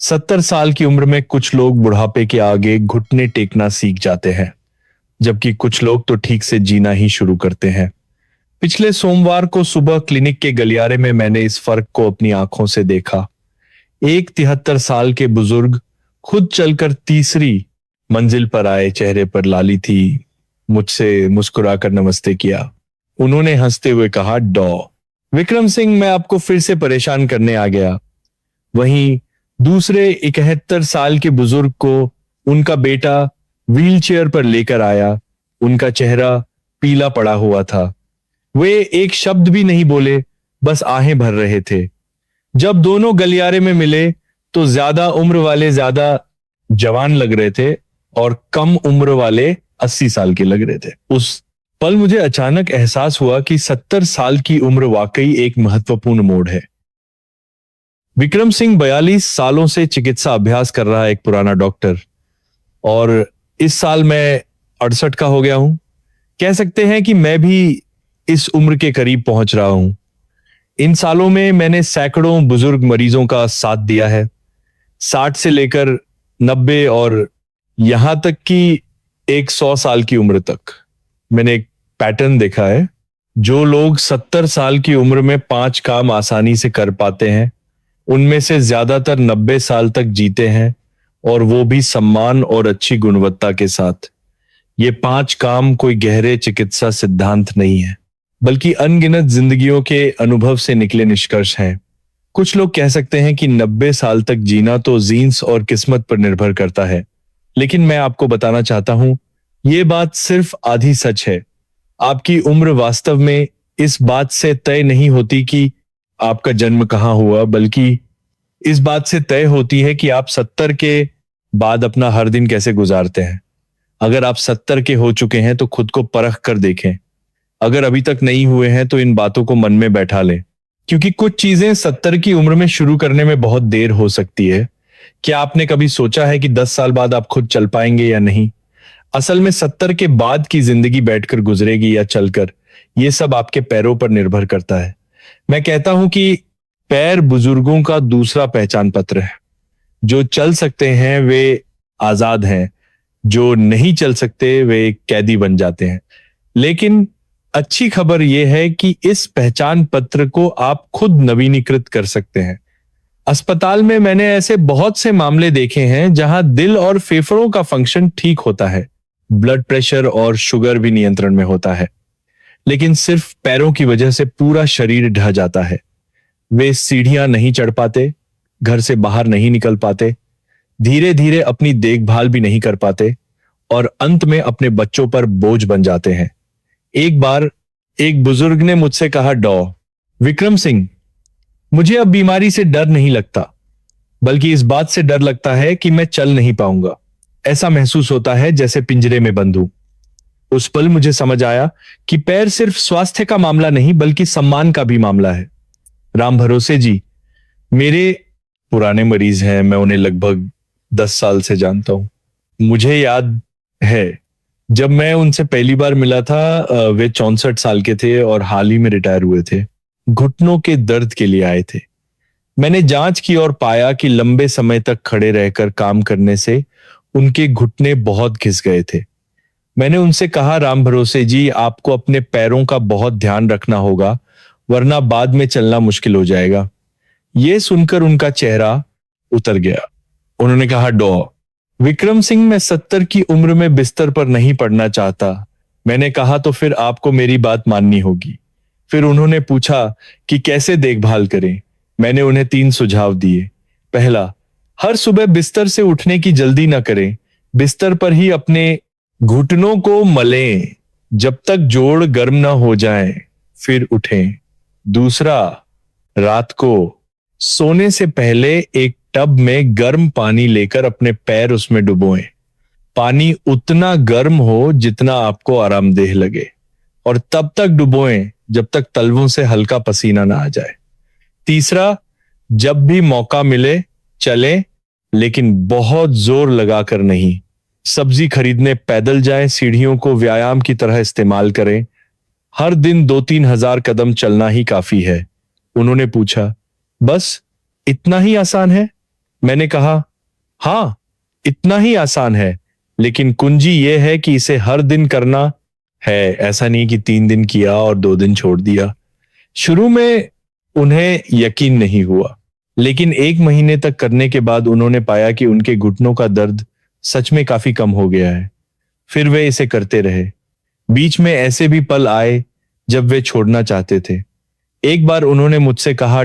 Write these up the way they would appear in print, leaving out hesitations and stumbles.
70 साल की उम्र में कुछ लोग बुढ़ापे के आगे घुटने टेकना सीख जाते हैं, जबकि कुछ लोग तो ठीक से जीना ही शुरू करते हैं। पिछले सोमवार को सुबह क्लिनिक के गलियारे में मैंने इस फर्क को अपनी आंखों से देखा। एक 73 साल के बुजुर्ग खुद चलकर तीसरी मंजिल पर आए, चेहरे पर लाली थी। मुझसे मुस्कुराकर नमस्ते किया। उन्होंने हंसते हुए कहा, डॉ विक्रम सिंह, मैं आपको फिर से परेशान करने आ गया। वहीं दूसरे 71 साल के बुजुर्ग को उनका बेटा व्हीलचेयर पर लेकर आया। उनका चेहरा पीला पड़ा हुआ था। वे एक शब्द भी नहीं बोले, बस आहें भर रहे थे। जब दोनों गलियारे में मिले तो ज्यादा उम्र वाले ज्यादा जवान लग रहे थे और कम उम्र वाले 80 साल के लग रहे थे। उस पल मुझे अचानक एहसास हुआ कि 70 साल की उम्र वाकई एक महत्वपूर्ण मोड़ है। विक्रम सिंह 42 सालों से चिकित्सा अभ्यास कर रहा है, एक पुराना डॉक्टर, और इस साल मैं 68 का हो गया हूं। कह सकते हैं कि मैं भी इस उम्र के करीब पहुंच रहा हूं। इन सालों में मैंने सैकड़ों बुजुर्ग मरीजों का साथ दिया है, 60 से लेकर 90 और यहां तक कि 100 साल की उम्र तक। मैंने एक पैटर्न देखा है। जो लोग 70 साल की उम्र में 5 काम आसानी से कर पाते हैं, उनमें से ज्यादातर 90 साल तक जीते हैं, और वो भी सम्मान और अच्छी गुणवत्ता के साथ। ये 5 काम कोई गहरे चिकित्सा सिद्धांत नहीं है, बल्कि अनगिनत जिंदगियों के अनुभव से निकले निष्कर्ष हैं। कुछ लोग कह सकते हैं कि 90 साल तक जीना तो जीन्स और किस्मत पर निर्भर करता है, लेकिन मैं आपको बताना चाहता हूं, ये बात सिर्फ आधी सच है। आपकी उम्र वास्तव में इस बात से तय नहीं होती कि आपका जन्म कहां हुआ, बल्कि इस बात से तय होती है कि आप 70 के बाद अपना हर दिन कैसे गुजारते हैं। अगर आप 70 के हो चुके हैं तो खुद को परख कर देखें। अगर अभी तक नहीं हुए हैं तो इन बातों को मन में बैठा लें, क्योंकि कुछ चीजें 70 की उम्र में शुरू करने में बहुत देर हो सकती है। क्या आपने कभी सोचा है कि 10 साल बाद आप खुद चल पाएंगे या नहीं? असल में 70 के बाद की जिंदगी बैठकर गुजरेगी या चलकर, यह सब आपके पैरों पर निर्भर करता है। मैं कहता हूं कि पैर बुजुर्गों का दूसरा पहचान पत्र है। जो चल सकते हैं वे आजाद हैं, जो नहीं चल सकते वे कैदी बन जाते हैं। लेकिन अच्छी खबर यह है कि इस पहचान पत्र को आप खुद नवीनीकृत कर सकते हैं। अस्पताल में मैंने ऐसे बहुत से मामले देखे हैं जहां दिल और फेफड़ों का फंक्शन ठीक होता है, ब्लड प्रेशर और शुगर भी नियंत्रण में होता है, लेकिन सिर्फ पैरों की वजह से पूरा शरीर ढह जाता है। वे सीढ़ियां नहीं चढ़ पाते, घर से बाहर नहीं निकल पाते, धीरे धीरे अपनी देखभाल भी नहीं कर पाते, और अंत में अपने बच्चों पर बोझ बन जाते हैं। एक बार एक बुजुर्ग ने मुझसे कहा, डॉ विक्रम सिंह, मुझे अब बीमारी से डर नहीं लगता, बल्कि इस बात से डर लगता है कि मैं चल नहीं पाऊंगा। ऐसा महसूस होता है जैसे पिंजरे में बंद हूं। उस पल मुझे समझ आया कि पैर सिर्फ स्वास्थ्य का मामला नहीं, बल्कि सम्मान का भी मामला है। राम भरोसे जी मेरे पुराने मरीज हैं, मैं उन्हें लगभग 10 साल से जानता हूं। मुझे याद है जब मैं उनसे पहली बार मिला था, वे 64 साल के थे और हाल ही में रिटायर हुए थे। घुटनों के दर्द के लिए आए थे। मैंने जांच की और पाया कि लंबे समय तक खड़े रहकर काम करने से उनके घुटने बहुत घिस गए थे। मैंने उनसे कहा, राम भरोसे जी, आपको अपने पैरों का बहुत ध्यान रखना होगा, वरना बाद में चलना मुश्किल हो जाएगा। यह सुनकर उनका चेहरा उतर गया। उन्होंने कहा, डॉ विक्रम सिंह, मैं 70 की उम्र में बिस्तर पर नहीं पड़ना चाहता। मैंने कहा, तो फिर आपको मेरी बात माननी होगी। फिर उन्होंने पूछा कि कैसे देखभाल करें। मैंने उन्हें 3 सुझाव दिए। पहला, हर सुबह बिस्तर से उठने की जल्दी ना करें, बिस्तर पर ही अपने घुटनों को मलें जब तक जोड़ गर्म ना हो जाएं, फिर उठें। दूसरा, रात को सोने से पहले एक टब में गर्म पानी लेकर अपने पैर उसमें डुबोएं। पानी उतना गर्म हो जितना आपको आरामदेह लगे, और तब तक डुबोएं जब तक तलवों से हल्का पसीना ना आ जाए। तीसरा, जब भी मौका मिले चलें, लेकिन बहुत जोर लगाकर नहीं। सब्जी खरीदने पैदल जाएं, सीढ़ियों को व्यायाम की तरह इस्तेमाल करें। हर दिन 2-3 हजार कदम चलना ही काफी है। उन्होंने पूछा, बस इतना ही आसान है? मैंने कहा, हाँ, इतना ही आसान है, लेकिन कुंजी ये है कि इसे हर दिन करना है, ऐसा नहीं कि 3 दिन किया और 2 दिन छोड़ दिया। शुरू में उन्हें यकीन नहीं हुआ, लेकिन 1 महीने तक करने के बाद उन्होंने पाया कि उनके घुटनों का दर्द सच में काफी कम हो गया है। फिर वे इसे करते रहे। बीच में ऐसे भी पल आए जब वे छोड़ना चाहते थे। एक बार उन्होंने मुझसे कहा,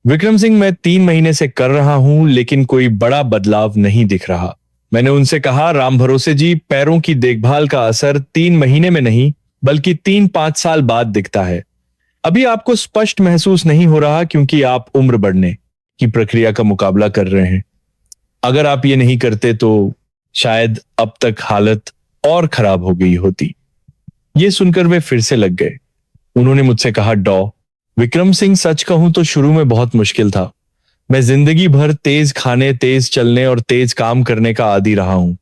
विक्रम सिंह, मैं 3 महीने से कर रहा हूं, लेकिन कोई बड़ा बदलाव नहीं दिख रहा। मैंने उनसे कहा, राम भरोसे जी, पैरों की देखभाल का असर 3 महीने में नहीं, बल्कि 3-5 साल बाद दिखता है। अभी आपको स्पष्ट महसूस नहीं हो रहा क्योंकि आप उम्र बढ़ने की प्रक्रिया का मुकाबला कर रहे हैं। अगर आप ये नहीं करते तो शायद अब तक हालत और खराब हो गई होती। ये सुनकर वे फिर से लग गए। उन्होंने मुझसे कहा, विक्रम सिंह, सच कहूं तो शुरू में बहुत मुश्किल था। मैं जिंदगी भर तेज खाने, तेज चलने और तेज काम करने का आदी रहा हूं।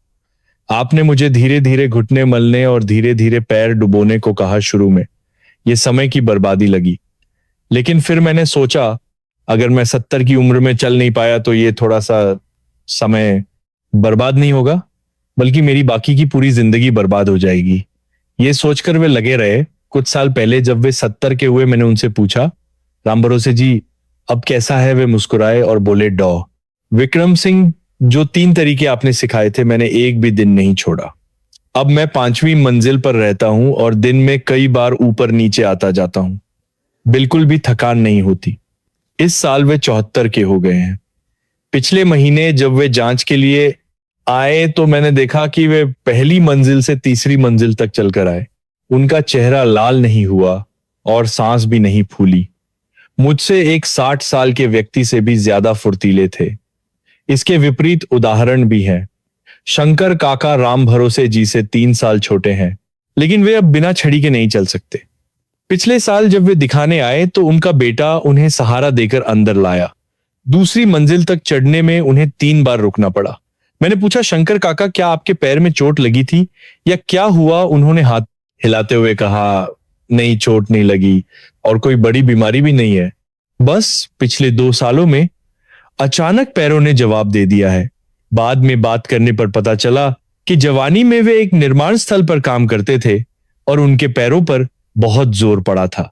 आपने मुझे धीरे धीरे घुटने मलने और धीरे धीरे पैर डुबोने को कहा। शुरू में यह समय की बर्बादी लगी, लेकिन फिर मैंने सोचा, अगर मैं 70 की उम्र में चल नहीं पाया तो ये थोड़ा सा समय बर्बाद नहीं होगा, बल्कि मेरी बाकी की पूरी जिंदगी बर्बाद हो जाएगी। ये सोचकर वे लगे रहे। कुछ साल पहले जब वे 70 के हुए, मैंने उनसे पूछा, राम भरोसे जी, अब कैसा है? वे मुस्कुराए और बोले, विक्रम सिंह, जो 3 तरीके आपने सिखाए थे, मैंने एक भी दिन नहीं छोड़ा। अब मैं 5वीं मंजिल पर रहता हूं और दिन में कई बार ऊपर नीचे आता जाता हूं। बिल्कुल भी थकान नहीं होती। इस साल वे 74 के हो गए हैं। पिछले महीने जब वे जांच के लिए आए तो मैंने देखा कि वे पहली मंजिल से तीसरी मंजिल तक चलकर आए। उनका चेहरा लाल नहीं हुआ और सांस भी नहीं फूली। मुझसे एक 60 साल के व्यक्ति से भी ज्यादा फुर्तीले थे। इसके विपरीत उदाहरण भी हैं। शंकर काका राम भरोसे जी से 3 साल छोटे हैं, लेकिन वे अब बिना छड़ी के नहीं चल सकते। पिछले साल जब वे दिखाने आए तो उनका बेटा उन्हें सहारा देकर अंदर लाया। दूसरी मंजिल तक चढ़ने में उन्हें 3 बार रुकना पड़ा। मैंने पूछा, शंकर काका, क्या आपके पैर में चोट लगी थी या क्या हुआ? उन्होंने हाथ हिलाते हुए कहा, नहीं, चोट नहीं लगी और कोई बड़ी बीमारी भी नहीं है। बस पिछले 2 सालों में अचानक पैरों ने जवाब दे दिया है। बाद में बात करने पर पता चला कि जवानी में वे एक निर्माण स्थल पर काम करते थे और उनके पैरों पर बहुत जोर पड़ा था।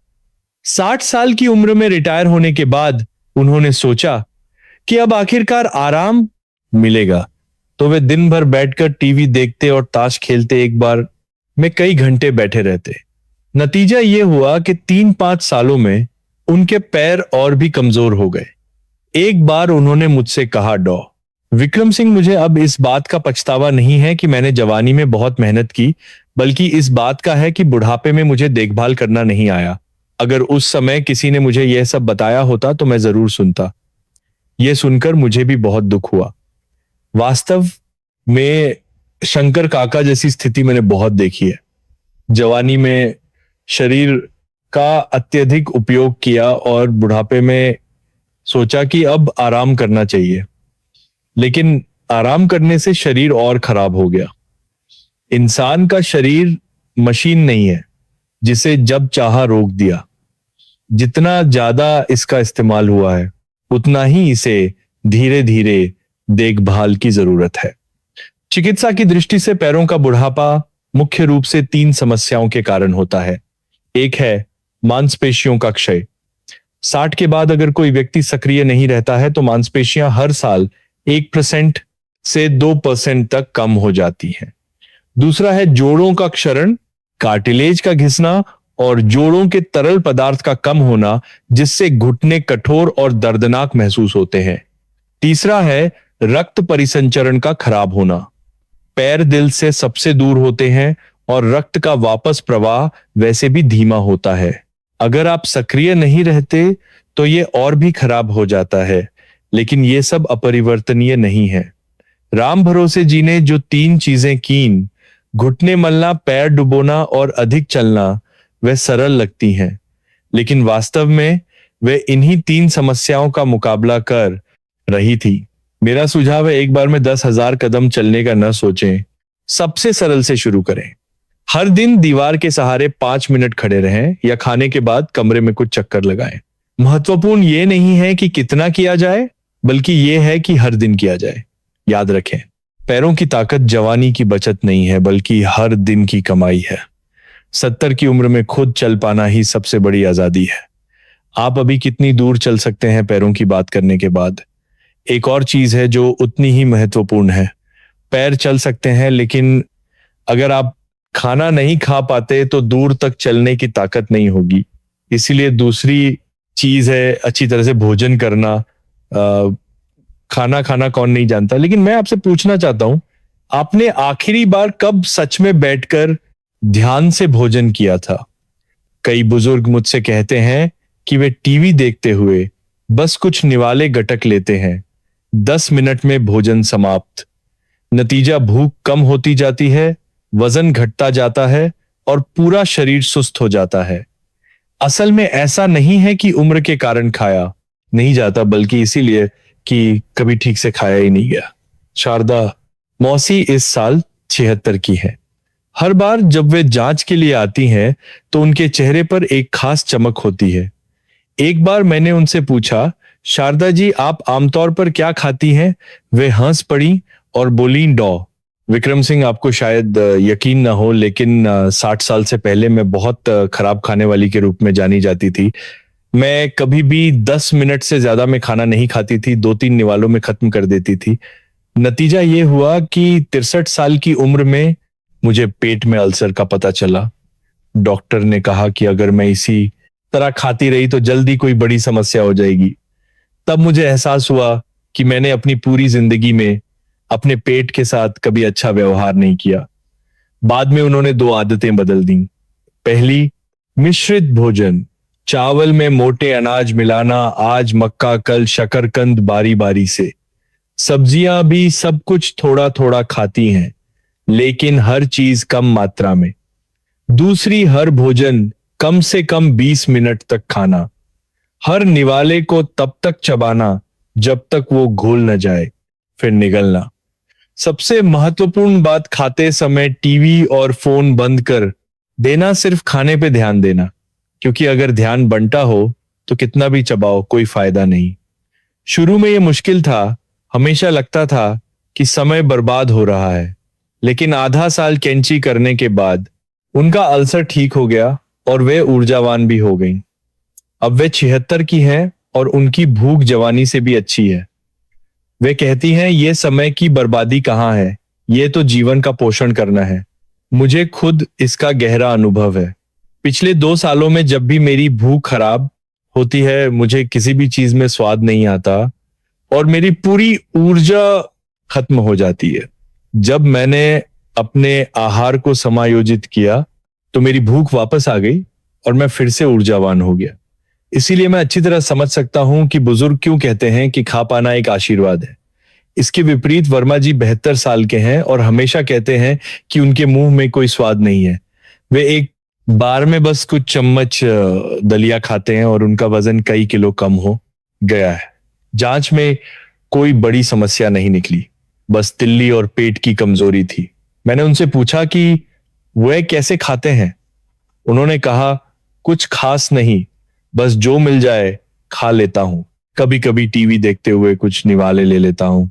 60 साल की उम्र में रिटायर होने के बाद उन्होंने सोचा कि अब आखिरकार आराम मिलेगा, तो वे दिन भर बैठकर टीवी देखते और ताश खेलते। एक बार में कई घंटे बैठे रहते। नतीजा यह हुआ कि 3-5 सालों में उनके पैर और भी कमजोर हो गए। एक बार उन्होंने मुझसे कहा, विक्रम सिंह, मुझे अब इस बात का पछतावा नहीं है कि मैंने जवानी में बहुत मेहनत की, बल्कि इस बात का है कि बुढ़ापे में मुझे देखभाल करना नहीं आया। अगर उस समय किसी ने मुझे यह सब बताया होता तो मैं जरूर सुनता। यह सुनकर मुझे भी बहुत दुख हुआ। वास्तव में शंकर काका जैसी स्थिति मैंने बहुत देखी है। जवानी में शरीर का अत्यधिक उपयोग किया और बुढ़ापे में सोचा कि अब आराम करना चाहिए, लेकिन आराम करने से शरीर और खराब हो गया। इंसान का शरीर मशीन नहीं है जिसे जब चाहा रोक दिया। जितना ज्यादा इसका इस्तेमाल हुआ है, उतना ही इसे धीरे धीरे देखभाल की जरूरत है। चिकित्सा की दृष्टि से पैरों का बुढ़ापा मुख्य रूप से 3 समस्याओं के कारण होता है। एक है मांसपेशियों का क्षय। 60 के बाद अगर कोई व्यक्ति सक्रिय नहीं रहता है तो मांसपेशियां हर साल 1% से 2% तक कम हो जाती हैं। दूसरा है जोड़ों का क्षरण, कार्टिलेज का घिसना और जोड़ों के तरल पदार्थ का कम होना, जिससे घुटने कठोर और दर्दनाक महसूस होते हैं। तीसरा है रक्त परिसंचरण का खराब होना। पैर दिल से सबसे दूर होते हैं और रक्त का वापस प्रवाह वैसे भी धीमा होता है। अगर आप सक्रिय नहीं रहते तो ये और भी खराब हो जाता है, लेकिन ये सब अपरिवर्तनीय नहीं है। राम भरोसे जी ने जो 3 चीजें कीं, घुटने मलना, पैर डुबोना और अधिक चलना, वह सरल लगती हैं, लेकिन वास्तव में वे इन्हीं 3 समस्याओं का मुकाबला कर रही थी। मेरा सुझाव है, एक बार में 10,000 कदम चलने का न सोचें, सबसे सरल से शुरू करें। हर दिन दीवार के सहारे 5 मिनट खड़े रहें या खाने के बाद कमरे में कुछ चक्कर लगाएं। महत्वपूर्ण यह नहीं है कि कितना किया जाए, बल्कि ये है कि हर दिन किया जाए। याद रखें, पैरों की ताकत जवानी की बचत नहीं है, बल्कि हर दिन की कमाई है। 70 की उम्र में खुद चल पाना ही सबसे बड़ी आजादी है। आप अभी कितनी दूर चल सकते हैं पैरों की बात करने के बाद? एक और चीज है जो उतनी ही महत्वपूर्ण है। पैर चल सकते हैं, लेकिन अगर आप खाना नहीं खा पाते तो दूर तक चलने की ताकत नहीं होगी। इसीलिए दूसरी चीज है अच्छी तरह से भोजन करना। खाना खाना कौन नहीं जानता, लेकिन मैं आपसे पूछना चाहता हूं, आपने आखिरी बार कब सच में बैठकर ध्यान से भोजन किया था? कई बुजुर्ग मुझसे कहते हैं कि वे टीवी देखते हुए बस कुछ निवाले गटक लेते हैं। 10 मिनट में भोजन समाप्त। नतीजा भूख कम होती जाती है, वजन घटता जाता है और पूरा शरीर सुस्त हो जाता है। असल में ऐसा नहीं है कि उम्र के कारण खाया नहीं जाता, बल्कि इसीलिए कि कभी ठीक से खाया ही नहीं गया। शारदा मौसी इस साल 76 की है। हर बार जब वे जांच के लिए आती हैं तो उनके चेहरे पर एक खास चमक होती है। एक बार मैंने उनसे पूछा, शारदा जी आप आमतौर पर क्या खाती हैं? वे हंस पड़ी और बोली, डॉ। विक्रम सिंह, आपको शायद यकीन ना हो, लेकिन 60 साल से पहले मैं बहुत खराब खाने वाली के रूप में जानी जाती थी। मैं कभी भी 10 मिनट से ज्यादा में खाना नहीं खाती थी, 2-3 निवालों में खत्म कर देती थी। नतीजा ये हुआ कि 63 साल की उम्र में मुझे पेट में अल्सर का पता चला। डॉक्टर ने कहा कि अगर मैं इसी तरह खाती रही तो जल्दी कोई बड़ी समस्या हो जाएगी। तब मुझे एहसास हुआ कि मैंने अपनी पूरी जिंदगी में अपने पेट के साथ कभी अच्छा व्यवहार नहीं किया। बाद में उन्होंने 2 आदतें बदल दी। पहली, मिश्रित भोजन। चावल में मोटे अनाज मिलाना, आज मक्का कल शकरकंद, बारी बारी से। सब्जियां भी सब कुछ थोड़ा थोड़ा खाती हैं, लेकिन हर चीज कम मात्रा में। दूसरी, हर भोजन कम से कम 20 मिनट तक खाना। हर निवाले को तब तक चबाना जब तक वो घुल न जाए, फिर निगलना। सबसे महत्वपूर्ण बात, खाते समय टीवी और फोन बंद कर देना, सिर्फ खाने पे ध्यान देना, क्योंकि अगर ध्यान बंटा हो तो कितना भी चबाओ कोई फायदा नहीं। शुरू में ये मुश्किल था, हमेशा लगता था कि समय बर्बाद हो रहा है, लेकिन आधा साल कैंची करने के बाद उनका अल्सर ठीक हो गया और वे ऊर्जावान भी हो गईं। अब वे 76 की हैं और उनकी भूख जवानी से भी अच्छी है। वे कहती हैं, ये समय की बर्बादी कहाँ है, ये तो जीवन का पोषण करना है। मुझे खुद इसका गहरा अनुभव है। पिछले 2 सालों में जब भी मेरी भूख खराब होती है, मुझे किसी भी चीज में स्वाद नहीं आता और मेरी पूरी ऊर्जा खत्म हो जाती है। जब मैंने अपने आहार को समायोजित किया तो मेरी भूख वापस आ गई और मैं फिर से ऊर्जावान हो गया। इसीलिए मैं अच्छी तरह समझ सकता हूं कि बुजुर्ग क्यों कहते हैं कि खा पाना एक आशीर्वाद है। इसके विपरीत वर्मा जी 72 साल के हैं और हमेशा कहते हैं कि उनके मुंह में कोई स्वाद नहीं है। वे एक बार में बस कुछ चम्मच दलिया खाते हैं और उनका वजन कई किलो कम हो गया है। जांच में कोई बड़ी समस्या नहीं निकली, बस तिल्ली और पेट की कमजोरी थी। मैंने उनसे पूछा कि वे कैसे खाते हैं। उन्होंने कहा, कुछ खास नहीं, बस जो मिल जाए खा लेता हूं। कभी कभी टीवी देखते हुए कुछ निवाले ले लेता हूं।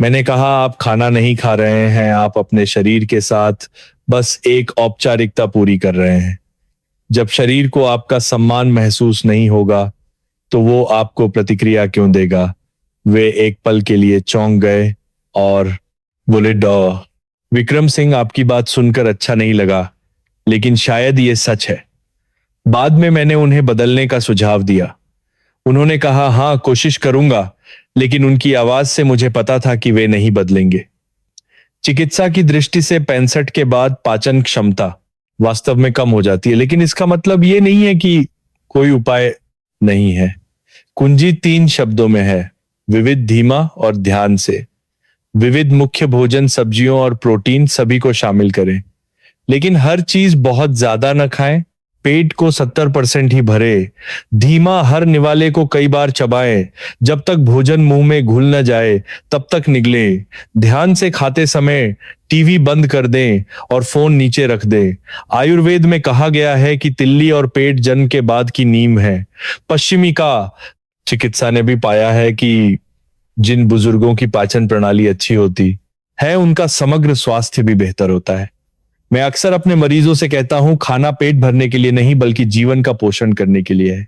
मैंने कहा, आप खाना नहीं खा रहे हैं, आप अपने शरीर के साथ बस एक औपचारिकता पूरी कर रहे हैं। जब शरीर को आपका सम्मान महसूस नहीं होगा तो वो आपको प्रतिक्रिया क्यों देगा? वे एक पल के लिए चौंक गए और बोले, डॉ। विक्रम सिंह, आपकी बात सुनकर अच्छा नहीं लगा, लेकिन शायद ये सच है। बाद में मैंने उन्हें बदलने का सुझाव दिया। उन्होंने कहा, हाँ कोशिश करूंगा, लेकिन उनकी आवाज से मुझे पता था कि वे नहीं बदलेंगे। चिकित्सा की दृष्टि से 65 के बाद पाचन क्षमता वास्तव में कम हो जाती है, लेकिन इसका मतलब ये नहीं है कि कोई उपाय नहीं है। कुंजी 3 शब्दों में है, विविध, धीमा और ध्यान से। विविध मुख्य भोजन, सब्जियों और प्रोटीन सभी को शामिल करें, लेकिन हर चीज बहुत ज्यादा न खाएं। पेट को 70% ही भरे। धीमा, हर निवाले को कई बार चबाएं। जब तक भोजन मुंह में घुल न जाए तब तक निगले। ध्यान से खाते समय टीवी बंद कर दें और फोन नीचे रख दें। आयुर्वेद में कहा गया है कि तिल्ली और पेट जन्म के बाद की नींव है। पश्चिमी का चिकित्सा ने भी पाया है कि जिन बुजुर्गों की पाचन प्रणाली अच्छी होती है उनका समग्र स्वास्थ्य भी बेहतर होता है। मैं अक्सर अपने मरीजों से कहता हूं, खाना पेट भरने के लिए नहीं बल्कि जीवन का पोषण करने के लिए है।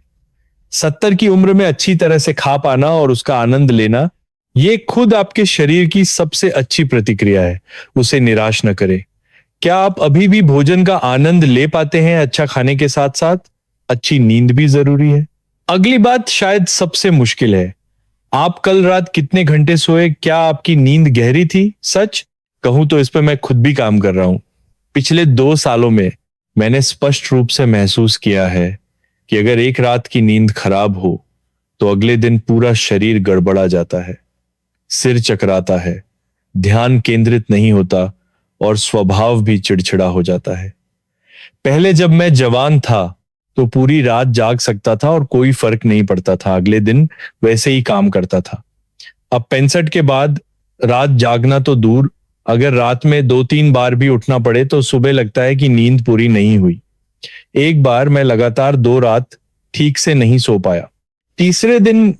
70 की उम्र में अच्छी तरह से खा पाना और उसका आनंद लेना, ये खुद आपके शरीर की सबसे अच्छी प्रतिक्रिया है। उसे निराश न करें। क्या आप अभी भी भोजन का आनंद ले पाते हैं? अच्छा खाने के साथ साथ अच्छी नींद भी जरूरी है। अगली बात शायद सबसे मुश्किल है। आप कल रात कितने घंटे सोए? क्या आपकी नींद गहरी थी? सच कहूं तो इस पे मैं खुद भी काम कर रहा हूं। पिछले 2 सालों में मैंने स्पष्ट रूप से महसूस किया है कि अगर एक रात की नींद खराब हो तो अगले दिन पूरा शरीर गड़बड़ा जाता है, सिर चकराता है, ध्यान केंद्रित नहीं होता और स्वभाव भी चिड़चिड़ा हो जाता है। पहले जब मैं जवान था तो पूरी रात जाग सकता था और कोई फर्क नहीं पड़ता था, अगले दिन वैसे ही काम करता था। अब 65 के बाद रात जागना तो दूर, अगर रात में 2-3 बार भी उठना पड़े तो सुबह लगता है कि नींद पूरी नहीं हुई। एक बार मैं लगातार 2 रात ठीक से नहीं सो पाया। तीसरे दिन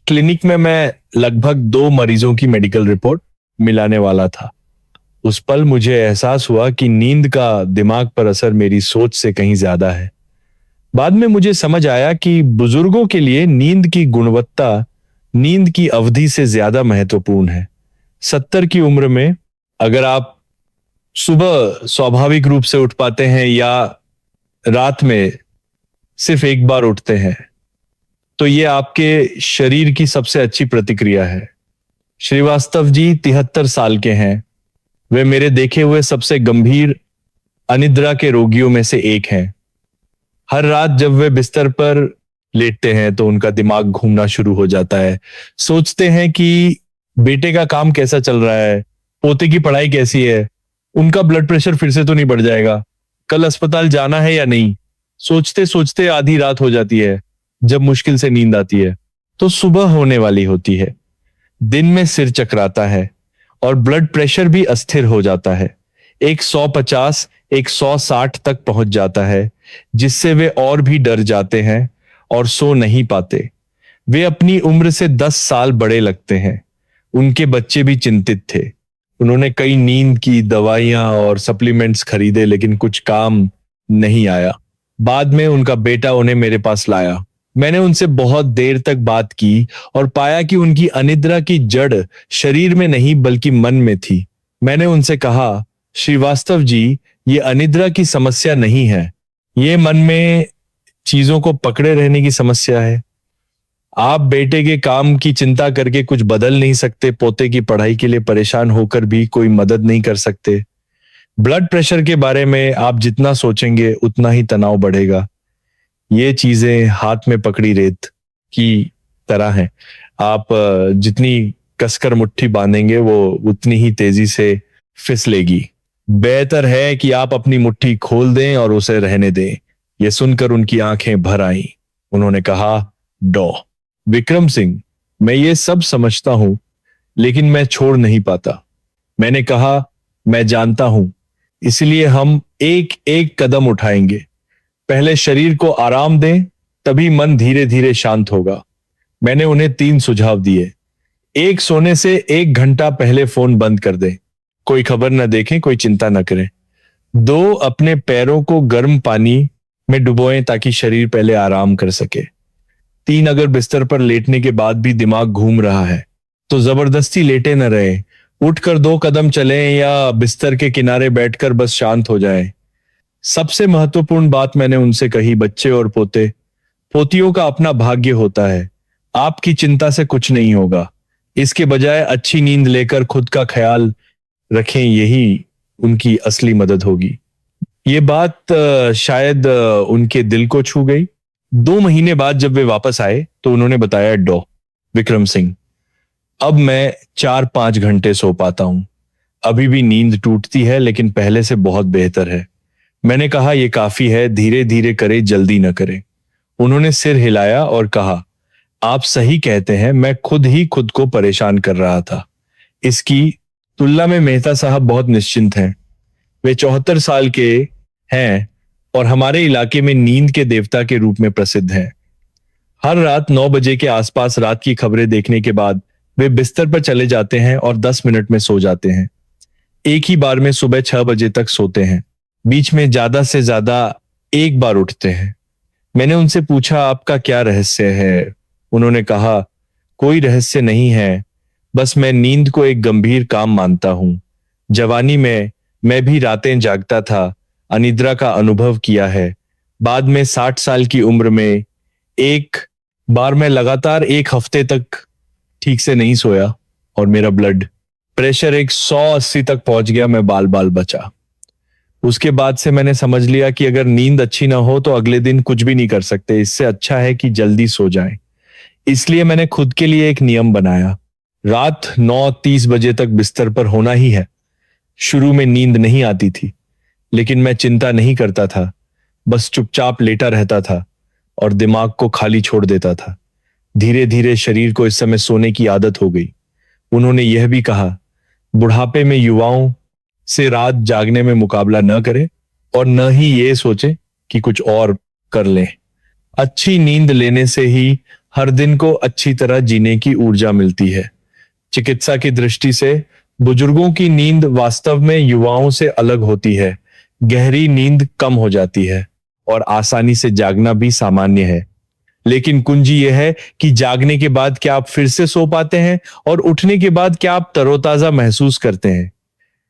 क्लिनिक में मैं लगभग 2 मरीजों की मेडिकल रिपोर्ट मिलाने वाला था। उस पल मुझे एहसास हुआ कि नींद का दिमाग पर असर मेरी सोच से कहीं ज्यादा है। बाद में मुझे समझ आया कि बुजुर्गों के लिए नींद की गुणवत्ता नींद की अवधि से ज्यादा महत्वपूर्ण है। 70 की उम्र में अगर आप सुबह स्वाभाविक रूप से उठ पाते हैं या रात में सिर्फ एक बार उठते हैं तो ये आपके शरीर की सबसे अच्छी प्रतिक्रिया है। श्रीवास्तव जी 73 साल के हैं। वे मेरे देखे हुए सबसे गंभीर अनिद्रा के रोगियों में से एक हैं। हर रात जब वे बिस्तर पर लेटते हैं तो उनका दिमाग घूमना शुरू हो जाता है। सोचते हैं कि बेटे का काम कैसा चल रहा है, पोते की पढ़ाई कैसी है, उनका ब्लड प्रेशर फिर से तो नहीं बढ़ जाएगा, कल अस्पताल जाना है या नहीं। सोचते सोचते आधी रात हो जाती है। जब मुश्किल से नींद आती है तो सुबह होने वाली होती है। दिन में सिर चकराता है और ब्लड प्रेशर भी अस्थिर हो जाता है। 150 160 तक पहुंच जाता है, जिससे वे और भी डर जाते हैं और सो नहीं पाते। वे अपनी उम्र से 10 साल बड़े लगते हैं। उनके बच्चे भी चिंतित थे। उन्होंने कई नींद की दवाइयां और सप्लीमेंट्स खरीदे लेकिन कुछ काम नहीं आया। बाद में उनका बेटा उन्हें मेरे पास लाया। मैंने उनसे बहुत देर तक बात की और पाया कि उनकी अनिद्रा की जड़ शरीर में नहीं बल्कि मन में थी। मैंने उनसे कहा, श्रीवास्तव जी, ये अनिद्रा की समस्या नहीं है, ये मन में चीजों को पकड़े रहने की समस्या है। आप बेटे के काम की चिंता करके कुछ बदल नहीं सकते, पोते की पढ़ाई के लिए परेशान होकर भी कोई मदद नहीं कर सकते। ब्लड प्रेशर के बारे में आप जितना सोचेंगे उतना ही तनाव बढ़ेगा। ये चीजें हाथ में पकड़ी रेत की तरह हैं। आप जितनी कसकर मुट्ठी बांधेंगे वो उतनी ही तेजी से फिसलेगी। बेहतर है कि आप अपनी मुट्ठी खोल दें और उसे रहने दें। ये सुनकर उनकी आंखें भर आईं। उन्होंने कहा, डॉ विक्रम सिंह, मैं ये सब समझता हूं लेकिन मैं छोड़ नहीं पाता। मैंने कहा, मैं जानता हूं, इसलिए हम एक एक कदम उठाएंगे। पहले शरीर को आराम दें, तभी मन धीरे धीरे शांत होगा। मैंने उन्हें 3 सुझाव दिए। 1, सोने से 1 घंटा पहले फोन बंद कर दें, कोई खबर न देखें, कोई चिंता न करें। 2, अपने पैरों को गर्म पानी में डुबोएं ताकि शरीर पहले आराम कर सके। 3, अगर बिस्तर पर लेटने के बाद भी दिमाग घूम रहा है तो जबरदस्ती लेटे न रहे, उठकर 2 कदम चलें या बिस्तर के किनारे बैठकर बस शांत हो जाएं। सबसे महत्वपूर्ण बात मैंने उनसे कही, बच्चे और पोते पोतियों का अपना भाग्य होता है। आपकी चिंता से कुछ नहीं होगा। इसके बजाय अच्छी नींद लेकर खुद का ख्याल रखें, यही उनकी असली मदद होगी। ये बात शायद उनके दिल को छू गई। 2 महीने बाद जब वे वापस आए तो उन्होंने बताया, डॉ विक्रम सिंह, अब मैं 4-5 घंटे सो पाता हूं। अभी भी नींद टूटती है लेकिन पहले से बहुत बेहतर है। मैंने कहा, यह काफी है, धीरे धीरे करें, जल्दी न करें। उन्होंने सिर हिलाया और कहा, आप सही कहते हैं, मैं खुद ही खुद को परेशान कर रहा था। इसकी तुलना में मेहता साहब बहुत निश्चिंत हैं। वे 74 साल के हैं और हमारे इलाके में नींद के देवता के रूप में प्रसिद्ध हैं। हर रात 9 बजे के आसपास रात की खबरें देखने के बाद वे बिस्तर पर चले जाते हैं और 10 मिनट में सो जाते हैं। एक ही बार में सुबह 6 बजे तक सोते हैं। बीच में ज्यादा से ज्यादा एक बार उठते हैं। मैंने उनसे पूछा, आपका क्या रहस्य है? उन्होंने कहा, कोई रहस्य नहीं है, बस मैं नींद को एक गंभीर काम मानता हूं। जवानी में मैं भी रातें जागता था, अनिद्रा का अनुभव किया है। बाद में 60 साल की उम्र में एक बार मैं लगातार एक हफ्ते तक ठीक से नहीं सोया और मेरा ब्लड प्रेशर 180 तक पहुंच गया। मैं बाल बाल बचा। उसके बाद से मैंने समझ लिया कि अगर नींद अच्छी ना हो तो अगले दिन कुछ भी नहीं कर सकते। इससे अच्छा है कि जल्दी सो जाएं। इसलिए मैंने खुद के लिए एक नियम बनाया, रात 9:30 बजे तक बिस्तर पर होना ही है। शुरू में नींद नहीं आती थी, लेकिन मैं चिंता नहीं करता था, बस चुपचाप लेटा रहता था और दिमाग को खाली छोड़ देता था। धीरे धीरे शरीर को इस समय सोने की आदत हो गई। उन्होंने यह भी कहा, बुढ़ापे में युवाओं से रात जागने में मुकाबला न करें और न ही ये सोचे कि कुछ और कर लें। अच्छी नींद लेने से ही हर दिन को अच्छी तरह जीने की ऊर्जा मिलती है। चिकित्सा की दृष्टि से बुजुर्गों की नींद वास्तव में युवाओं से अलग होती है। गहरी नींद कम हो जाती है और आसानी से जागना भी सामान्य है। लेकिन कुंजी यह है कि जागने के बाद क्या आप फिर से सो पाते हैं और उठने के बाद क्या आप तरोताजा महसूस करते हैं।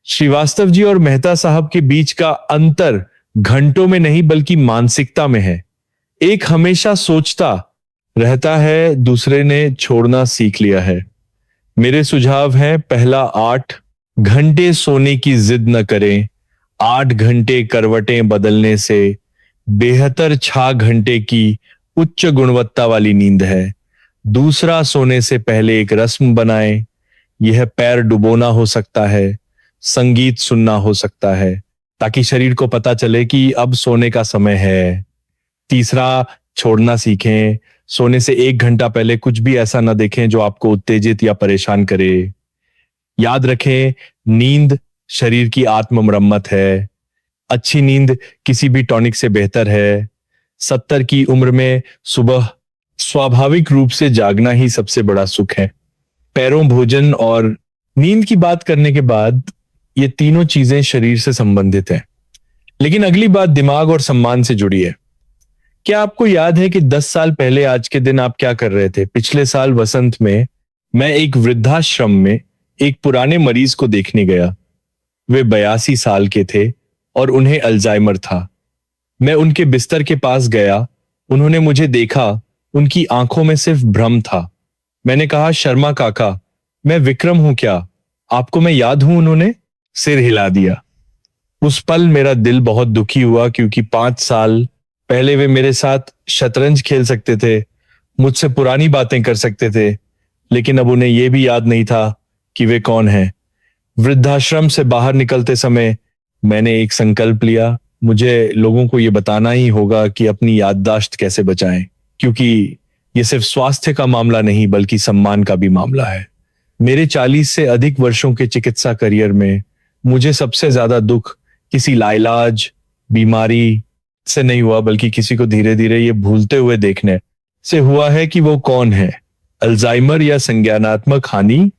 श्रीवास्तव जी और मेहता साहब के बीच का अंतर घंटों में नहीं बल्कि मानसिकता में है। एक हमेशा सोचता रहता है, दूसरे ने छोड़ना सीख लिया है। मेरे सुझाव हैं, पहला, 8 घंटे सोने की जिद न करें। 8 घंटे करवटें बदलने से बेहतर 6 घंटे की उच्च गुणवत्ता वाली नींद है। दूसरा, सोने से पहले एक रस्म बनाएं। यह पैर डुबोना हो सकता है, संगीत सुनना हो सकता है, ताकि शरीर को पता चले कि अब सोने का समय है। तीसरा, छोड़ना सीखें। सोने से 1 घंटा पहले कुछ भी ऐसा ना देखें जो आपको उत्तेजित या परेशान करे। याद रखें, नींद शरीर की आत्म मरम्मत है। अच्छी नींद किसी भी टॉनिक से बेहतर है। 70 की उम्र में सुबह स्वाभाविक रूप से जागना ही सबसे बड़ा सुख है। पैरों, भोजन और नींद की बात करने के बाद ये तीनों चीजें शरीर से संबंधित हैं। लेकिन अगली बात दिमाग और सम्मान से जुड़ी है। क्या आपको याद है कि 10 साल पहले आज के दिन आप क्या कर रहे थे? पिछले साल वसंत में मैं एक वृद्धाश्रम में एक पुराने मरीज को देखने गया। वे 82 साल के थे और उन्हें अल्जाइमर था। मैं उनके बिस्तर के पास गया। उन्होंने मुझे देखा, उनकी आंखों में सिर्फ भ्रम था। मैंने कहा, शर्मा काका, मैं विक्रम हूं क्या? आपको मैं याद हूं? उन्होंने सिर हिला दिया। उस पल मेरा दिल बहुत दुखी हुआ, क्योंकि 5 साल पहले वे मेरे साथ शतरंज खेल सकते थे, मुझसे पुरानी बातें कर सकते थे, लेकिन अब उन्हें यह भी याद नहीं था कि वे कौन हैं। वृद्धाश्रम से बाहर निकलते समय मैंने एक संकल्प लिया, मुझे लोगों को यह बताना ही होगा कि अपनी याददाश्त कैसे बचाएं, क्योंकि यह सिर्फ स्वास्थ्य का मामला नहीं बल्कि सम्मान का भी मामला है। मेरे 40 से अधिक वर्षों के चिकित्सा करियर में मुझे सबसे ज्यादा दुख किसी लाइलाज बीमारी से नहीं हुआ, बल्कि किसी को धीरे धीरे ये भूलते हुए देखने से हुआ है कि वो कौन है। अल्जाइमर या संज्ञानात्मक हानि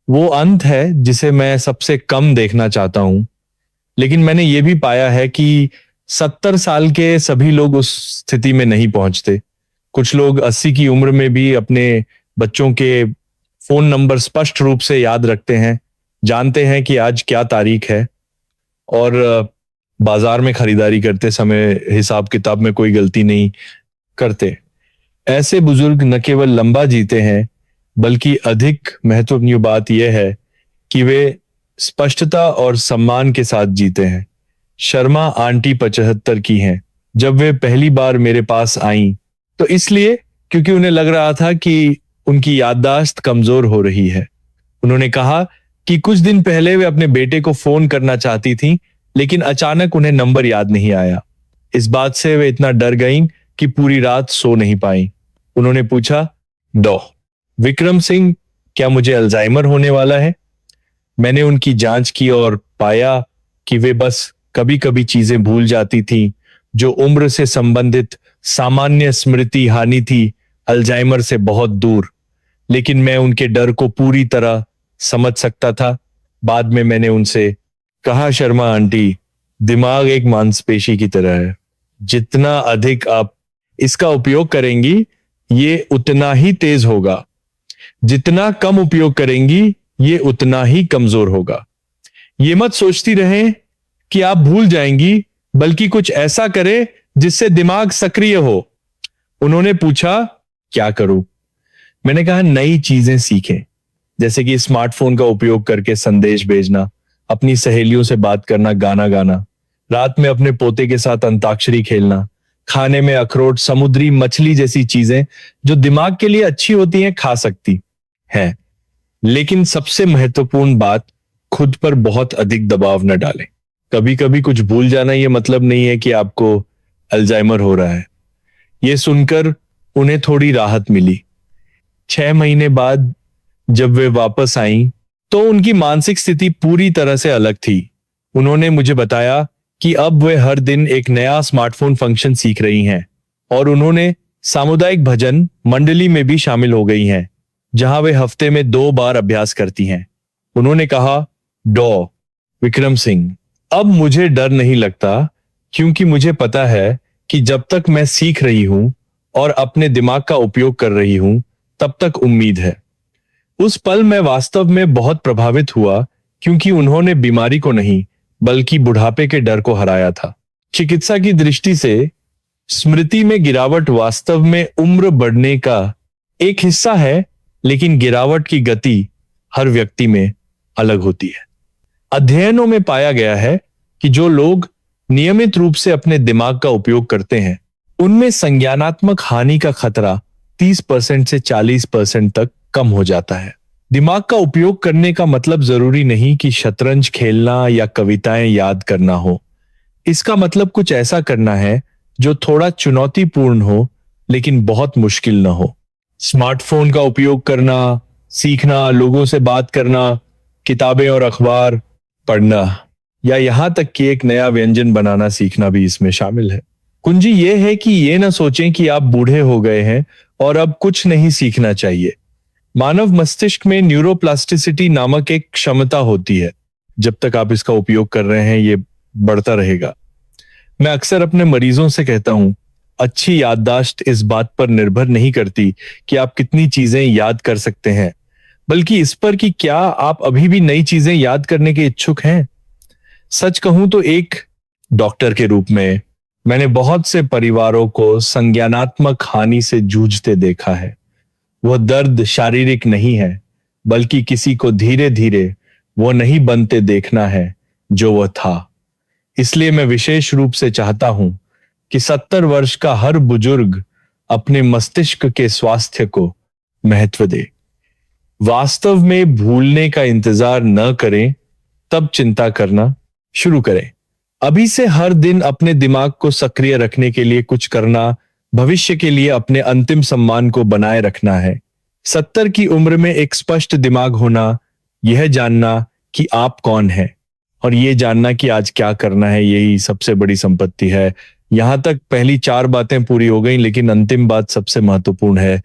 वो अंत है जिसे मैं सबसे कम देखना चाहता हूं। लेकिन मैंने ये भी पाया है कि 70 साल के सभी लोग उस स्थिति में नहीं पहुंचते। कुछ लोग 80 की उम्र में भी अपने बच्चों के फोन नंबर स्पष्ट रूप से याद रखते हैं, जानते हैं कि आज क्या तारीख है, और बाजार में खरीदारी करते समय हिसाब किताब में कोई गलती नहीं करते। ऐसे बुजुर्ग न केवल लंबा जीते हैं, बल्कि अधिक महत्वपूर्ण बात यह है कि वे स्पष्टता और सम्मान के साथ जीते हैं। शर्मा आंटी 75 की हैं। जब वे पहली बार मेरे पास आईं तो इसलिए क्योंकि उन्हें लग रहा था कि उनकी याददाश्त कमजोर हो रही है। उन्होंने कहा कि कुछ दिन पहले वे अपने बेटे को फोन करना चाहती थीं, लेकिन अचानक उन्हें नंबर याद नहीं आया। इस बात से वे इतना डर गईं कि पूरी रात सो नहीं पाईं। उन्होंने पूछा, डॉ विक्रम सिंह, क्या मुझे अल्जाइमर होने वाला है? मैंने उनकी जांच की और पाया कि वे बस कभी कभी चीजें भूल जाती थीं जो उम्र से संबंधित सामान्य स्मृति हानि थी, अल्जाइमर से बहुत दूर। लेकिन मैं उनके डर को पूरी तरह समझ सकता था। बाद में मैंने उनसे कहा, शर्मा आंटी, दिमाग एक मांसपेशी की तरह है। जितना अधिक आप इसका उपयोग करेंगी, ये उतना ही तेज होगा। जितना कम उपयोग करेंगी, ये उतना ही कमजोर होगा। ये मत सोचती रहें कि आप भूल जाएंगी, बल्कि कुछ ऐसा करें जिससे दिमाग सक्रिय हो। उन्होंने पूछा, क्या करूं? मैंने कहा, नई चीजें सीखें, जैसे कि स्मार्टफोन का उपयोग करके संदेश भेजना, अपनी सहेलियों से बात करना, गाना गाना, रात में अपने पोते के साथ अंताक्षरी खेलना, खाने में अखरोट, समुद्री मछली जैसी चीजें जो दिमाग के लिए अच्छी होती हैं, खा सकती है। लेकिन सबसे महत्वपूर्ण बात, खुद पर बहुत अधिक दबाव न डालें। कभी कभी कुछ भूल जाना ये मतलब नहीं है कि आपको अल्जाइमर हो रहा है। ये सुनकर उन्हें थोड़ी राहत मिली। 6 महीने बाद जब वे वापस आईं, तो उनकी मानसिक स्थिति पूरी तरह से अलग थी। उन्होंने मुझे बताया कि अब वे हर दिन एक नया स्मार्टफोन फंक्शन सीख रही हैं और उन्होंने सामुदायिक भजन मंडली में भी शामिल हो गई हैं, जहां वे हफ्ते में 2 बार अभ्यास करती हैं। उन्होंने कहा, डॉ विक्रम सिंह, अब मुझे डर नहीं लगता, क्योंकि मुझे पता है कि जब तक मैं सीख रही हूं और अपने दिमाग का उपयोग कर रही हूं, तब तक उम्मीद है। उस पल मैं वास्तव में बहुत प्रभावित हुआ, क्योंकि उन्होंने बीमारी को नहीं, बल्कि बुढ़ापे के डर को हराया था। चिकित्सा की दृष्टि से स्मृति में गिरावट वास्तव में उम्र बढ़ने का एक हिस्सा है, लेकिन गिरावट की गति हर व्यक्ति में अलग होती है। अध्ययनों में पाया गया है कि जो लोग नियमित रूप से अपने दिमाग का उपयोग करते हैं, उनमें संज्ञानात्मक हानि का खतरा 30% से 40% तक कम हो जाता है। दिमाग का उपयोग करने का मतलब जरूरी नहीं कि शतरंज खेलना या कविताएं याद करना हो। इसका मतलब कुछ ऐसा करना है जो थोड़ा चुनौतीपूर्ण हो, लेकिन बहुत मुश्किल न हो। स्मार्टफोन का उपयोग करना, सीखना, लोगों से बात करना, किताबें और अखबार पढ़ना, या यहां तक कि एक नया व्यंजन बनाना सीखना भी इसमें शामिल है। कुंजी ये है कि ये ना सोचें कि आप बूढ़े हो गए हैं और अब कुछ नहीं सीखना चाहिए। मानव मस्तिष्क में न्यूरोप्लास्टिसिटी नामक एक क्षमता होती है। जब तक आप इसका उपयोग कर रहे हैं, ये बढ़ता रहेगा। मैं अक्सर अपने मरीजों से कहता हूं, अच्छी याददाश्त इस बात पर निर्भर नहीं करती कि आप कितनी चीजें याद कर सकते हैं, बल्कि इस पर कि क्या आप अभी भी नई चीजें याद करने के इच्छुक हैं। सच कहूं तो एक डॉक्टर के रूप में मैंने बहुत से परिवारों को संज्ञानात्मक हानि से जूझते देखा है। वह दर्द शारीरिक नहीं है, बल्कि किसी को धीरे धीरे वो नहीं बनते देखना है जो वह था। इसलिए मैं विशेष रूप से चाहता हूं कि 70 वर्ष का हर बुजुर्ग अपने मस्तिष्क के स्वास्थ्य को महत्व दे। वास्तव में भूलने का इंतजार न करें, तब चिंता करना शुरू करें। अभी से हर दिन अपने दिमाग को सक्रिय रखने के लिए कुछ करना, भविष्य के लिए अपने अंतिम सम्मान को बनाए रखना है। 70 की उम्र में एक स्पष्ट दिमाग होना, यह जानना कि आप कौन हैं और यह जानना कि आज क्या करना है, यही सबसे बड़ी संपत्ति है। यहां तक पहली 4 बातें पूरी हो गई, लेकिन अंतिम बात सबसे महत्वपूर्ण है।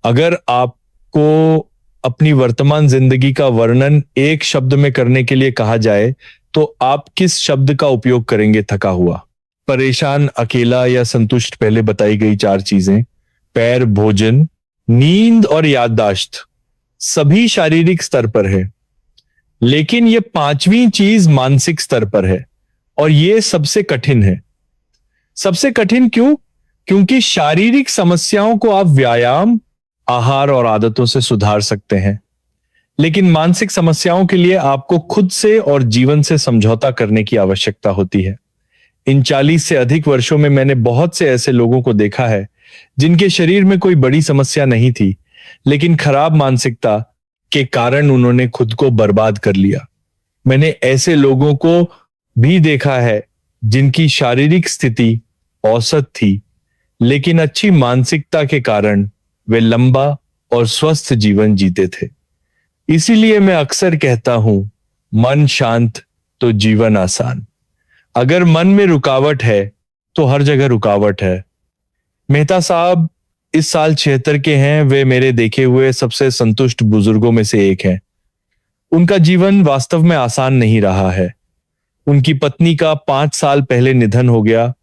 अगर आपको अपनी वर्तमान जिंदगी का वर्णन एक शब्द में करने के लिए कहा जाए, तो आप किस शब्द का उपयोग करेंगे? थका हुआ, परेशान, अकेला या संतुष्ट। पहले बताई गई 4 चीजें, पैर, भोजन, नींद और याददाश्त, सभी शारीरिक स्तर पर है, लेकिन यह 5वीं चीज मानसिक स्तर पर है, और यह सबसे कठिन है। सबसे कठिन क्यों? क्योंकि शारीरिक समस्याओं को आप व्यायाम, आहार और आदतों से सुधार सकते हैं, लेकिन मानसिक समस्याओं के लिए आपको खुद से और जीवन से समझौता करने की आवश्यकता होती है। इन 40 से अधिक वर्षों में मैंने बहुत से ऐसे लोगों को देखा है जिनके शरीर में कोई बड़ी समस्या नहीं थी, लेकिन खराब मानसिकता के कारण उन्होंने खुद को बर्बाद कर लिया। मैंने ऐसे लोगों को भी देखा है जिनकी शारीरिक स्थिति औसत थी, लेकिन अच्छी मानसिकता के कारण वे लंबा और स्वस्थ जीवन जीते थे। इसीलिए मैं अक्सर कहता हूं, मन शांत तो जीवन आसान। अगर मन में रुकावट है, तो हर जगह रुकावट है। मेहता साहब इस साल 76 के हैं, वे मेरे देखे हुए सबसे संतुष्ट बुजुर्गों में से एक हैं। उनका जीवन वास्तव में आसान नहीं रहा है। उनकी पत्नी का 5 साल पहले निधन हो गया।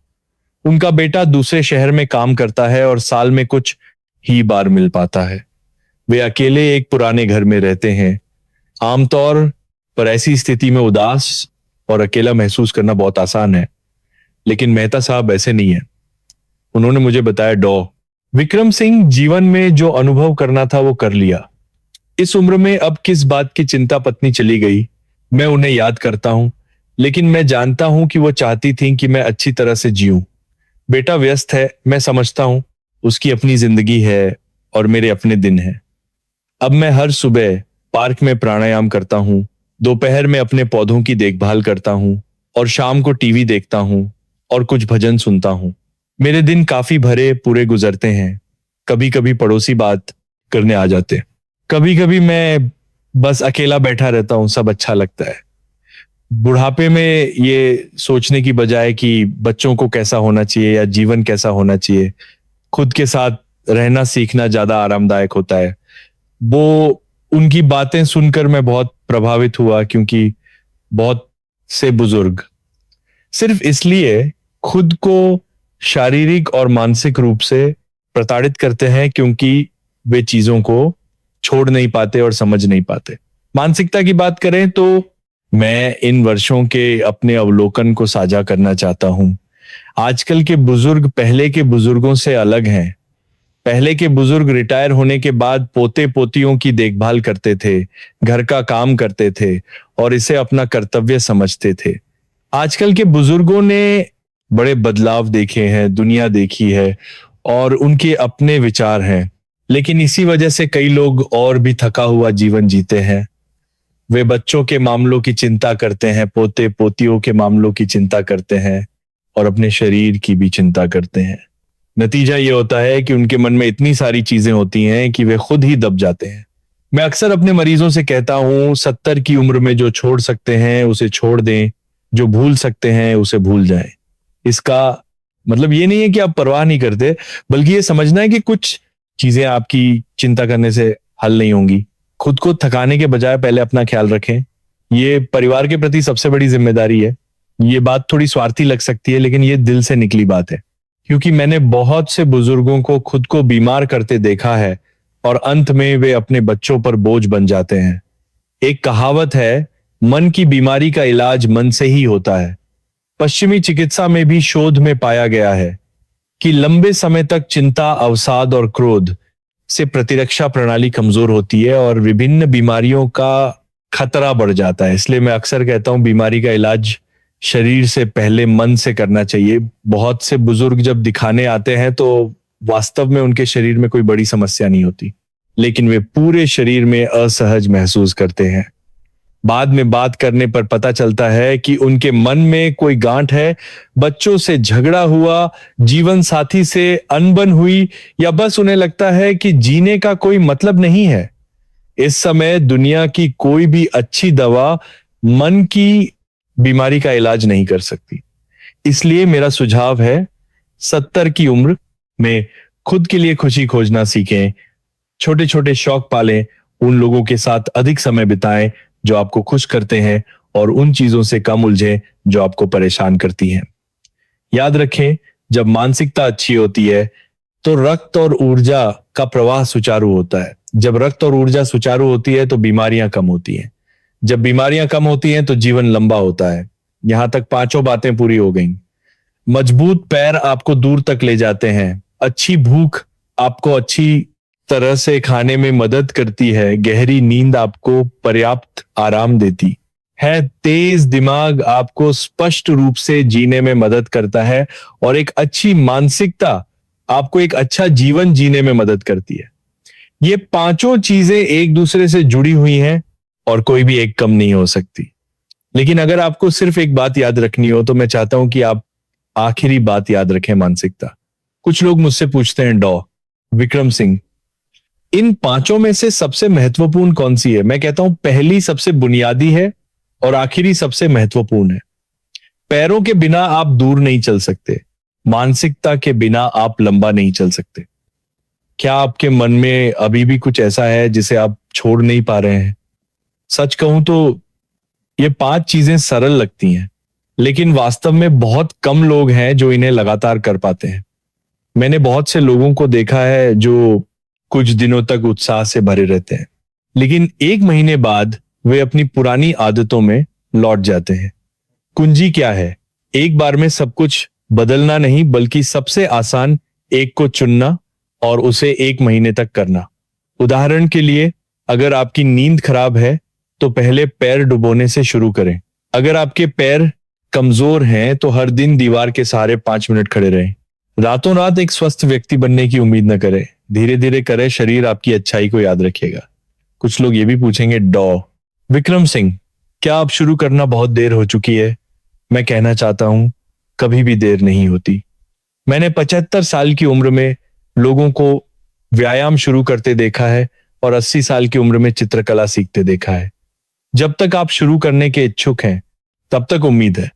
उनका बेटा दूसरे शहर में काम करता है और साल में कुछ ही बार मिल पाता है। वे अकेले एक पुराने घर में रहते हैं। आमतौर पर ऐसी स्थिति में उदास और अकेला महसूस करना बहुत आसान है, लेकिन मेहता साहब ऐसे नहीं है। उन्होंने मुझे बताया, डॉ विक्रम सिंह, जीवन में जो अनुभव करना था वो कर लिया। इस उम्र में अब किस बात की चिंता। पत्नी चली गई, मैं उन्हें याद करता हूं, लेकिन मैं जानता हूं कि वो चाहती थी कि मैं अच्छी तरह से जीऊं। बेटा व्यस्त है, मैं समझता हूं, उसकी अपनी जिंदगी है और मेरे अपने दिन हैं। अब मैं हर सुबह पार्क में प्राणायाम करता हूं, दोपहर में अपने पौधों की देखभाल करता हूं और शाम को टीवी देखता हूं और कुछ भजन सुनता हूं। मेरे दिन काफी भरे पूरे गुजरते हैं। कभी कभी पड़ोसी बात करने आ जाते, कभी कभी मैं बस अकेला बैठा रहता हूं, सब अच्छा लगता है। बुढ़ापे में ये सोचने की बजाय कि बच्चों को कैसा होना चाहिए या जीवन कैसा होना चाहिए, खुद के साथ रहना सीखना ज्यादा आरामदायक होता है। वो उनकी बातें सुनकर मैं बहुत प्रभावित हुआ, क्योंकि बहुत से बुजुर्ग सिर्फ इसलिए खुद को शारीरिक और मानसिक रूप से प्रताड़ित करते हैं क्योंकि वे चीजों को छोड़ नहीं पाते और समझ नहीं पाते। मानसिकता की बात करें तो मैं इन वर्षों के अपने अवलोकन को साझा करना चाहता हूं। आजकल के बुजुर्ग पहले के बुजुर्गों से अलग हैं। पहले के बुजुर्ग रिटायर होने के बाद पोते पोतियों की देखभाल करते थे, घर का काम करते थे और इसे अपना कर्तव्य समझते थे। आजकल के बुजुर्गों ने बड़े बदलाव देखे हैं, दुनिया देखी है और उनके अपने विचार हैं, लेकिन इसी वजह से कई लोग और भी थका हुआ जीवन जीते हैं। वे बच्चों के मामलों की चिंता करते हैं, पोते पोतियों के मामलों की चिंता करते हैं और अपने शरीर की भी चिंता करते हैं। नतीजा ये होता है कि उनके मन में इतनी सारी चीजें होती हैं कि वे खुद ही दब जाते हैं। मैं अक्सर अपने मरीजों से कहता हूं, 70 की उम्र में जो छोड़ सकते हैं उसे छोड़ दें, जो भूल सकते हैं उसे भूल जाएं। इसका मतलब ये नहीं है कि आप परवाह नहीं करते, बल्कि ये समझना है कि कुछ चीजें आपकी चिंता करने से हल नहीं होंगी। खुद को थकाने के बजाय पहले अपना ख्याल रखें। ये परिवार के प्रति सबसे बड़ी जिम्मेदारी है। ये बात थोड़ी स्वार्थी लग सकती है, लेकिन ये दिल से निकली बात है, क्योंकि मैंने बहुत से बुजुर्गों को खुद को बीमार करते देखा है और अंत में वे अपने बच्चों पर बोझ बन जाते हैं। एक कहावत है, मन की बीमारी का इलाज मन से ही होता है। पश्चिमी चिकित्सा में भी शोध में पाया गया है कि लंबे समय तक चिंता, अवसाद और क्रोध से प्रतिरक्षा प्रणाली कमजोर होती है और विभिन्न बीमारियों का खतरा बढ़ जाता है। इसलिए मैं अक्सर कहता हूं, बीमारी का इलाज शरीर से पहले मन से करना चाहिए। बहुत से बुजुर्ग जब दिखाने आते हैं तो वास्तव में उनके शरीर में कोई बड़ी समस्या नहीं होती, लेकिन वे पूरे शरीर में असहज महसूस करते हैं। बाद में बात करने पर पता चलता है कि उनके मन में कोई गांठ है, बच्चों से झगड़ा हुआ, जीवन साथी से अनबन हुई, या बस उन्हें लगता है कि जीने का कोई मतलब नहीं है। इस समय दुनिया की कोई भी अच्छी दवा मन की बीमारी का इलाज नहीं कर सकती। इसलिए मेरा सुझाव है, 70 की उम्र में खुद के लिए खुशी खोजना सीखें, छोटे छोटे शौक पालें, उन लोगों के साथ अधिक समय बिताएं जो आपको खुश करते हैं और उन चीजों से कम उलझें जो आपको परेशान करती हैं। याद रखें, जब मानसिकता अच्छी होती है तो रक्त और ऊर्जा का प्रवाह सुचारू होता है। जब रक्त और ऊर्जा सुचारू होती है तो बीमारियां कम होती हैं। जब बीमारियां कम होती हैं तो जीवन लंबा होता है। यहां तक 5 बातें पूरी हो गईं। मजबूत पैर आपको दूर तक ले जाते हैं। अच्छी भूख आपको अच्छी तरह से खाने में मदद करती है। गहरी नींद आपको पर्याप्त आराम देती है। तेज दिमाग आपको स्पष्ट रूप से जीने में मदद करता है और एक अच्छी मानसिकता आपको एक अच्छा जीवन जीने में मदद करती है। ये 5 चीजें एक दूसरे से जुड़ी हुई हैं और कोई भी एक कम नहीं हो सकती। लेकिन अगर आपको सिर्फ एक बात याद रखनी हो तो मैं चाहता हूं कि आप आखिरी बात याद रखें, मानसिकता। कुछ लोग मुझसे पूछते हैं, डॉ विक्रम सिंह, इन 5 में से सबसे महत्वपूर्ण कौन सी है? मैं कहता हूं, पहली सबसे बुनियादी है और आखिरी सबसे महत्वपूर्ण है। पैरों के बिना आप दूर नहीं चल सकते, मानसिकता के बिना आप लंबा नहीं चल सकते। क्या आपके मन में अभी भी कुछ ऐसा है जिसे आप छोड़ नहीं पा रहे हैं? सच कहूं तो ये 5 चीजें सरल लगती हैं, लेकिन वास्तव में बहुत कम लोग हैं जो इन्हें लगातार कर पाते हैं। मैंने बहुत से लोगों को देखा है जो कुछ दिनों तक उत्साह से भरे रहते हैं, लेकिन 1 महीने बाद वे अपनी पुरानी आदतों में लौट जाते हैं। कुंजी क्या है? एक बार में सब कुछ बदलना नहीं, बल्कि सबसे आसान एक को चुनना और उसे 1 महीने तक करना। उदाहरण के लिए, अगर आपकी नींद खराब है तो पहले पैर डुबोने से शुरू करें। अगर आपके पैर कमजोर हैं तो हर दिन दीवार के सहारे 5 मिनट खड़े रहें। रातों रात एक स्वस्थ व्यक्ति बनने की उम्मीद न करें, धीरे धीरे करें, शरीर आपकी अच्छाई को याद रखेगा। कुछ लोग ये भी पूछेंगे, विक्रम सिंह, क्या आप शुरू करना बहुत देर हो चुकी है? मैं कहना चाहता हूं, कभी भी देर नहीं होती। मैंने 75 साल की उम्र में लोगों को व्यायाम शुरू करते देखा है और 80 साल की उम्र में चित्रकला सीखते देखा है। जब तक आप शुरू करने के इच्छुक हैं, तब तक उम्मीद है।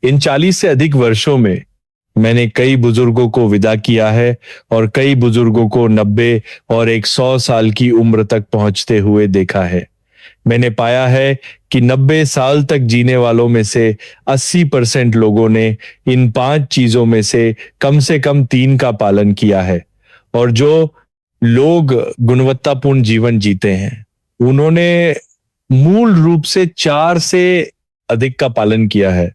इन 40 से अधिक वर्षों में मैंने कई बुजुर्गों को विदा किया है और कई बुजुर्गों को 90 और 100 साल की उम्र तक पहुंचते हुए देखा है। मैंने पाया है कि 90 साल तक जीने वालों में से 80% लोगों ने इन 5 चीजों में से कम 3 का पालन किया है, और जो लोग गुणवत्तापूर्ण जीवन जीते हैं उन्होंने मूल रूप से 4 से अधिक का पालन किया है।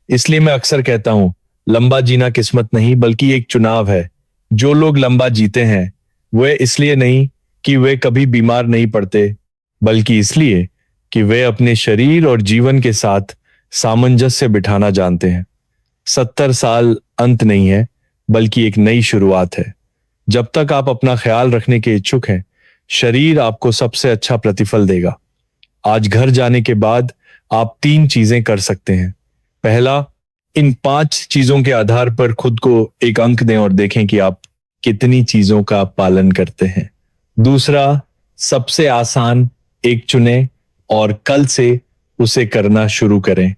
इसलिए मैं अक्सर कहता हूं, लंबा जीना किस्मत नहीं बल्कि एक चुनाव है। जो लोग लंबा जीते हैं वे इसलिए नहीं कि वे कभी बीमार नहीं पड़ते, बल्कि इसलिए कि वे अपने शरीर और जीवन के साथ सामंजस्य बिठाना जानते हैं। 70 साल अंत नहीं है, बल्कि एक नई शुरुआत है। जब तक आप अपना ख्याल रखने के इच्छुक हैं, शरीर आपको सबसे अच्छा प्रतिफल देगा। आज घर जाने के बाद आप 3 चीजें कर सकते हैं। पहला, इन 5 चीजों के आधार पर खुद को एक अंक दें और देखें कि आप कितनी चीजों का पालन करते हैं। दूसरा, सबसे आसान एक चुनें और कल से उसे करना शुरू करें।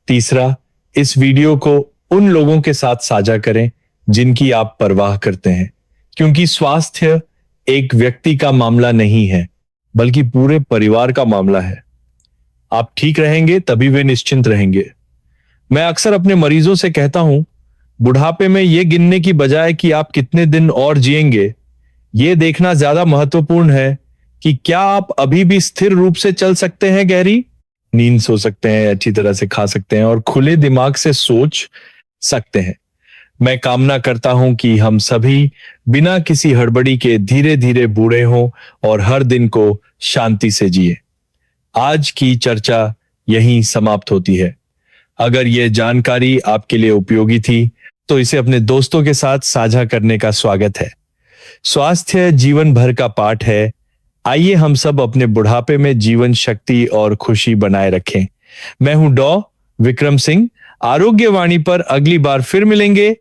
तीसरा, इस वीडियो को उन लोगों के साथ साझा करें जिनकी आप परवाह करते हैं, क्योंकि स्वास्थ्य एक व्यक्ति का मामला नहीं है, बल्कि पूरे परिवार का मामला है। आप ठीक रहेंगे तभी वे निश्चिंत रहेंगे। मैं अक्सर अपने मरीजों से कहता हूं, बुढ़ापे में यह गिनने की बजाय कि आप कितने दिन और जिएंगे, यह देखना ज्यादा महत्वपूर्ण है कि क्या आप अभी भी स्थिर रूप से चल सकते हैं, गहरी नींद सो सकते हैं, अच्छी तरह से खा सकते हैं और खुले दिमाग से सोच सकते हैं। मैं कामना करता हूं कि हम सभी बिना किसी हड़बड़ी के धीरे धीरे बूढ़े हों और हर दिन को शांति से जिए। आज की चर्चा यहीं समाप्त होती है। अगर यह जानकारी आपके लिए उपयोगी थी तो इसे अपने दोस्तों के साथ साझा करने का स्वागत है। स्वास्थ्य जीवन भर का पाठ है। आइए हम सब अपने बुढ़ापे में जीवन शक्ति और खुशी बनाए रखें। मैं हूं विक्रम सिंह। आरोग्य वाणी पर अगली बार फिर मिलेंगे।